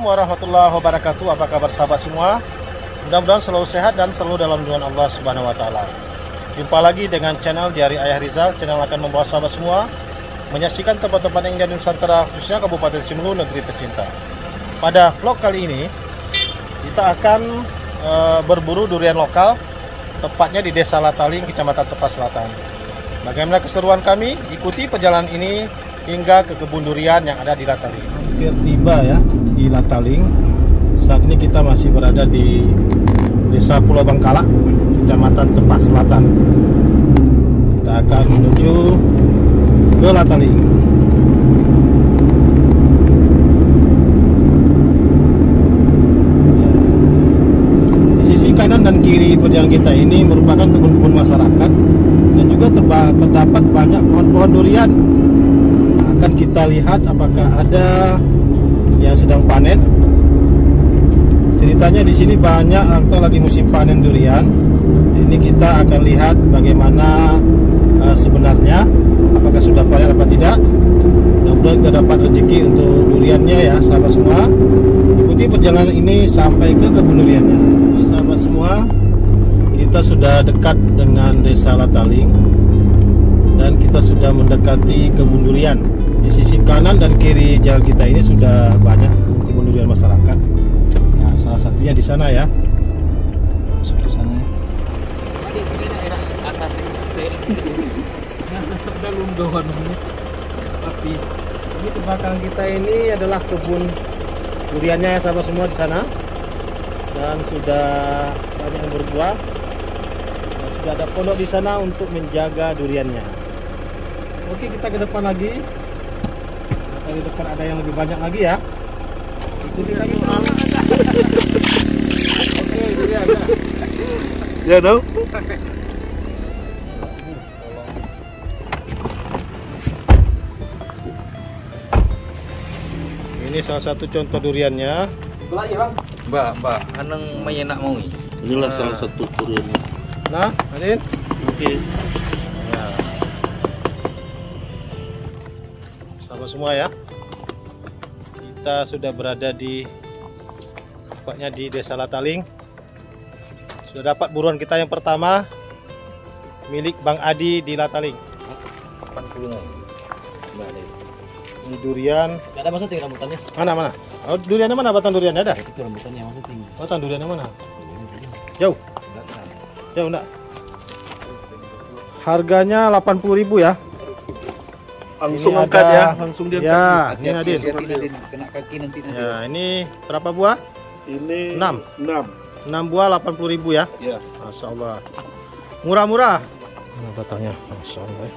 warahmatullahi wabarakatuh. Apa kabar sahabat semua? Mudah-mudahan selalu sehat dan selalu dalam lindungan Allah Subhanahu wa taala. Jumpa lagi dengan channel Diari Ayah Rizal. Channel akan membawa sahabat semua menyaksikan tempat-tempat yang ada di Nusantara, khususnya Kabupaten Simelu, negeri tercinta. Pada vlog kali ini kita akan berburu durian lokal, tepatnya di Desa Lataling, Kecamatan Tepas Selatan. Bagaimana keseruan kami? Ikuti perjalanan ini hingga ke kebun durian yang ada di Lataling. Hampir tiba ya di Lataling. Saat ini kita masih berada di Desa Pulau Bangkalak, Kecamatan Tepas Selatan. Kita akan menuju ke Lataling. Di sisi kanan dan kiri perjalanan kita ini merupakan kebun-kebun masyarakat dan juga terdapat banyak pohon-pohon durian. Akan kita lihat apakah ada yang sedang panen. Ceritanya di sini banyak atau lagi musim panen durian. Ini kita akan lihat bagaimana sebenarnya, apakah sudah panen apa tidak. Mudah-mudahan kita dapat rezeki untuk duriannya ya sahabat semua. Ikuti perjalanan ini sampai ke kebun duriannya. Ini sahabat semua, kita sudah dekat dengan Desa Lataling dan kita sudah mendekati kebun durian. Di sisi kanan dan kiri jalan kita ini sudah banyak kebun durian masyarakat. Nah, salah satunya di sana ya. Masuk ke sana. Tapi ini di belakang kita ini adalah kebun duriannya ya sahabat semua di sana. Dan sudah banyak yang berbuah. Dan sudah ada pondok di sana untuk menjaga duriannya. Oke, kita ke depan lagi. Nah, di depan ada yang lebih banyak lagi ya. Ikuti kami. Oke, durian ya. Ya dong. Ini salah satu contoh duriannya. Mbak, aneng mayenak mau. Inilah salah satu duriannya. Nah, Adin. Oke. Ya. Sama semua ya. Kita sudah berada di tepatnya di Desa Lataling. Sudah dapat buruan kita yang pertama milik Bang Adi di Lataling. 80. Ini durian. Enggak ada maksudnya rambutannya. Mana? Oh, duriannya mana? Batang duriannya ada? Itu rambutannya maksudnya. Batang duriannya mana? Jauh. Jauh enggak? Harganya 80.000 ya. Langsung Ini angkat ada- ya, langsung dia Ya, angkat. ini Adin. Kena kaki nanti. Ya, ini berapa buah? Ini 6. 6. 6 buah 80.000 ya. Ya. Masya Allah. Murah-murah. Nah, batangnya. Masya Allah.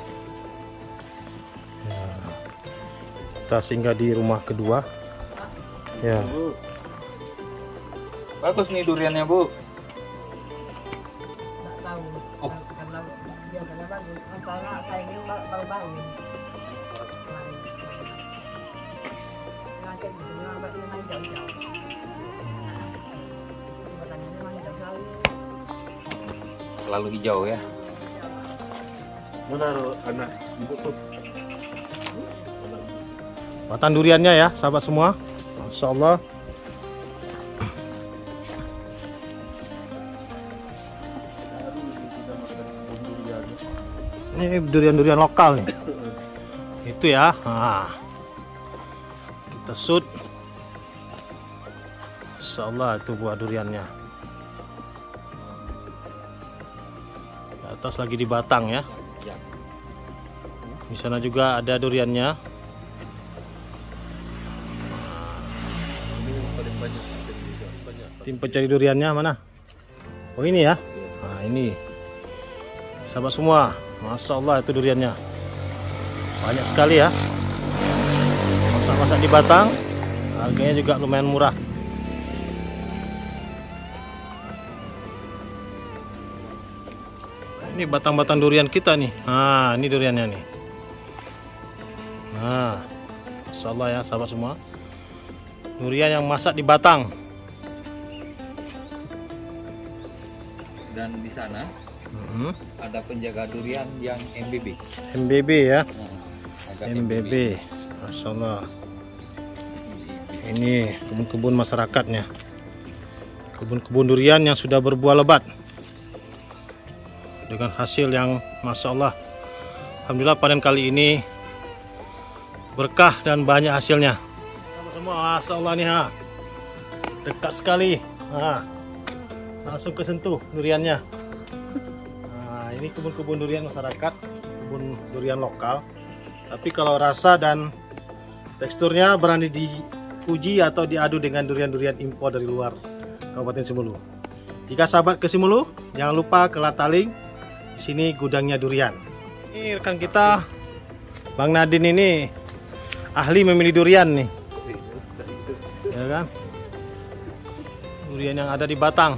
Ya. Kita singgah di rumah kedua. Ya. Bagus nih duriannya, Bu. Nggak tahu. Oh. Karena biasanya bagus. Antara saya ini baru-baru. Nanti memang jauh-jauh. Batangnya memang jauh-jauh. Selalu hijau ya. Mana anak ibu tuh? Batang duriannya ya, sahabat semua. Masya Allah. Ini durian-durian lokal nih. Itu ya. Nah. Kita shoot. Masya Allah, itu buah duriannya. Di atas lagi di batang ya. Ya. Di sana juga ada duriannya. Tim pencari duriannya mana? Oh ini ya. Nah ini. Sahabat semua, Masya Allah itu duriannya. Banyak sekali ya. Masak-masak di batang. Harganya juga lumayan murah. Ini batang-batang durian kita nih. Nah ini duriannya nih. Nah, Masya Allah ya sahabat semua. Durian yang masak di batang. Dan di sana ada penjaga durian yang MBB. MBB ya. Agak MBB. Masya Allah. Ini kebun-kebun masyarakatnya. Kebun-kebun durian yang sudah berbuah lebat. Dengan hasil yang Masya Allah. Alhamdulillah panen kali ini berkah dan banyak hasilnya. Semua Masya Allah nih ha. Dekat sekali. Nah, langsung kesentuh duriannya. Nah, ini kebun-kebun durian masyarakat, kebun durian lokal. Tapi kalau rasa dan teksturnya berani diuji atau diadu dengan durian-durian impor dari luar Kabupaten Simelu. Jika sahabat ke Simelu, jangan lupa ke Lataling. Di sini gudangnya durian. Ini rekan kita, Bang Nadin ini ahli memilih durian nih. Ya kan? Durian yang ada di batang.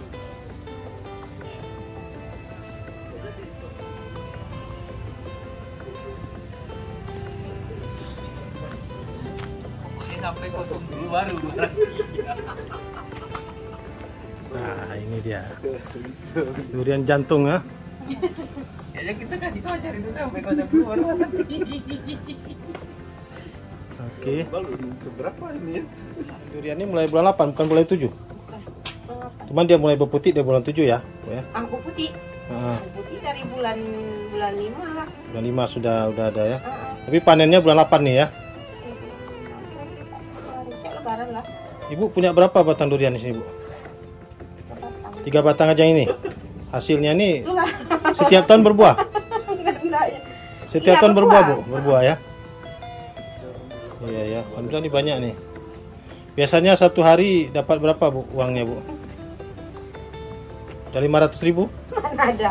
Sampai kosong dulu baru. Nah, ini dia. Durian jantung ya. Ya kita kasih tahu cari dulu sampai kosong dulu baru. Oke. Balon seberapa ini ya? Durian ini mulai bulan 8 bukan bulan 7. Cuman dia mulai berputih dari bulan 7 ya, Bu ya. Angku putih. Putih dari bulan 5 lah. Bulan 5 sudah ada ya. Tapi panennya bulan 8 nih ya. Lebaran lah. Ibu punya berapa batang durian di sini, Bu? 3 batang aja ini. Hasilnya nih setiap tahun berbuah. Setiap tahun berbuah, Bu. Berbuah ya. Iya ya, alhamdulillah ini banyak nih. Biasanya satu hari dapat berapa, Bu, uangnya, Bu? Dari 500.000? Mana ada?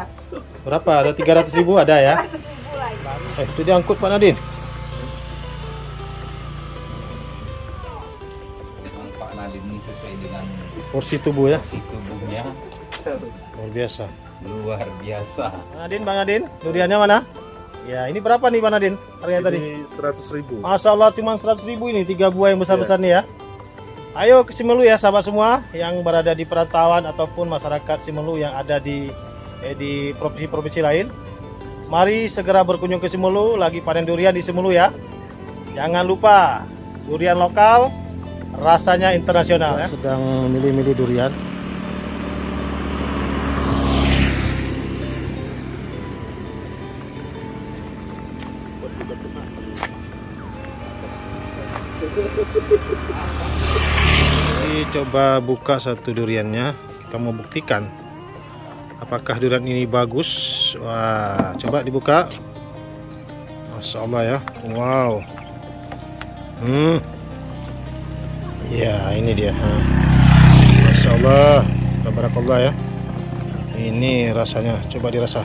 Berapa? Ada 300.000 ada ya? 100.000 lagi. Itu diangkut Pak Nadin. Memang Pak Nadin ini sesuai dengan Porsi tubuh ya. porsi tubuhnya Luar biasa. luar biasa. Bang Nadin, duriannya mana? Ya, ini berapa nih Bang Nadin? Harganya tadi? Ini 100.000. Masya Allah cuma 100.000 ini 3 buah yang besar-besar nih ya. Ayo ke Simelu ya sahabat semua yang berada di perantauan ataupun masyarakat Simelu yang ada di provinsi-provinsi lain. Mari segera berkunjung ke Simelu, lagi panen durian di Simelu ya. Jangan lupa durian lokal, rasanya internasional ya. Sedang milih-milih durian. Jadi coba buka satu duriannya, kita mau buktikan apakah durian ini bagus. Wah, coba dibuka. Masya Allah ya. Wow. Ya ini dia. Masya Allah, tabarakallah ya. Ini rasanya, coba dirasa.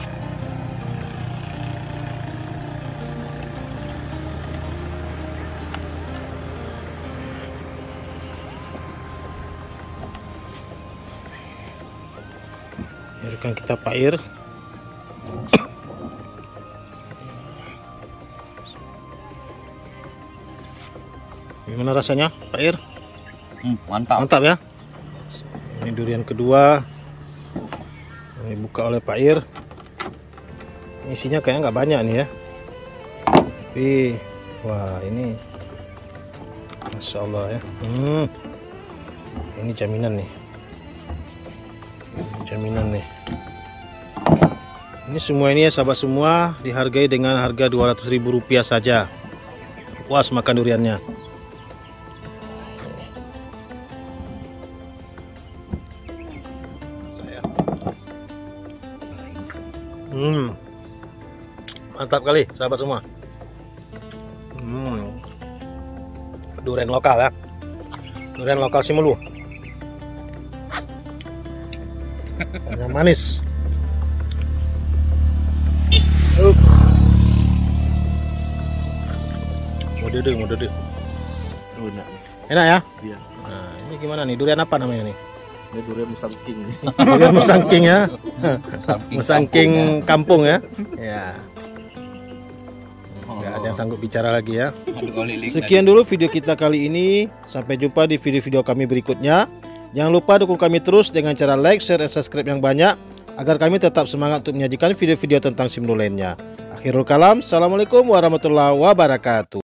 Rekan kita Pak Ir. Gimana rasanya Pak Ir? Mantap. Mantap ya. Ini durian kedua. Ini buka oleh Pak Ir. Isinya kayaknya nggak banyak nih ya. Tapi wah ini Masya Allah ya. Ini jaminan nih. Jaminan nih. Ini semua ini ya sahabat semua dihargai dengan harga Rp200.000 saja. Puas makan duriannya. Mantap kali sahabat semua. Durian lokal ya. Durian lokal Simelu. Yang manis. Mau dede. Enak ya? Iya. Nah, ini gimana nih? Durian apa namanya nih? Ini durian musangking. Durian musangking ya. Musangking Musangking kampung ya. Ya. Oh. Nggak ada yang sanggup bicara lagi ya. Aduh, lilik. Sekian dulu video kita kali ini. Sampai jumpa di video-video kami berikutnya. Jangan lupa dukung kami terus dengan cara like, share, dan subscribe yang banyak agar kami tetap semangat untuk menyajikan video-video tentang Simelu lainnya. Akhirul kalam, assalamualaikum warahmatullahi wabarakatuh.